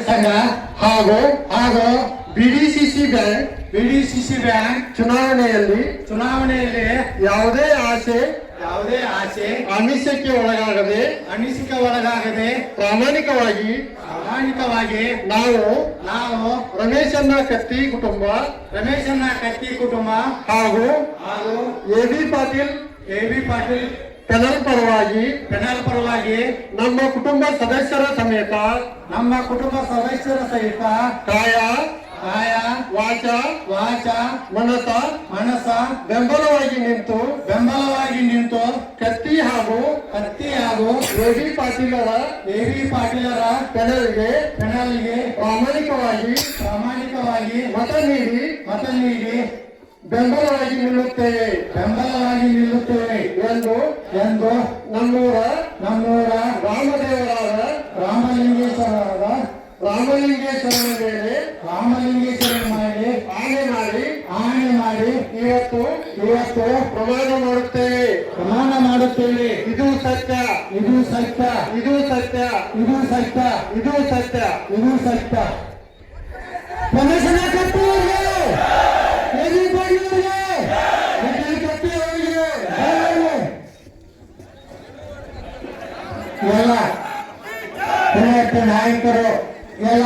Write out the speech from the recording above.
ಸಂಘ ಹಾಗೂ ಹಾಗೂ ಬಿಡಿಸಿಸಿ ಬ್ಯಾಂಕ್ ಬಿಡಿಸಿಸಿ ಬ್ಯಾಂಕ್ ಚುನಾವಣೆಯಲ್ಲಿ ಯಾವುದೇ ಆಸೆ ಆಮಿಷಕ್ಕೆ ಒಳಗಾಗದೆ ಪ್ರಾಮಾಣಿಕವಾಗಿ ನಾವು ರಮೇಶಣ್ಣ ಕತ್ತಿ ಕುಟುಂಬ ಹಾಗೂ ಎ ಬಿ ಪಾಟೀಲ್ ಪೆನಲ್ ಪರವಾಗಿ ನಮ್ಮ ಕುಟುಂಬ ಸದಸ್ಯರ ಸಮೇತ ಕಾಯ ವಾಚ ಮನಸ ಬೆಂಬಲವಾಗಿ ನಿಂತು ಕತ್ತಿ ಹಾಗೂ ಎ ಬಿ ಪಾಟೀಲರ ಪೆನಲ್ಗೆ ಪ್ರಾಮಾಣಿಕವಾಗಿ ಮತ ನೀಡಿ ಬೆಂಬಲವಾಗಿ ನಿಲ್ಲುತ್ತೇವೆ ಎಂದು ನಮ್ಮೂರ ರಾಮದೇವರಾದ ರಾಮಲಿಂಗೇಶ್ವರನ ಮೇಲೆ ಆಣೆ ಮಾಡಿ ಇವತ್ತು ಪ್ರಮಾಣ ಮಾಡುತ್ತೇವೆ ಇದು ಸತ್ಯ ರಮೇಶನ ಕತ್ತಿಯವರಿಗೆ ಎಲ್ಲ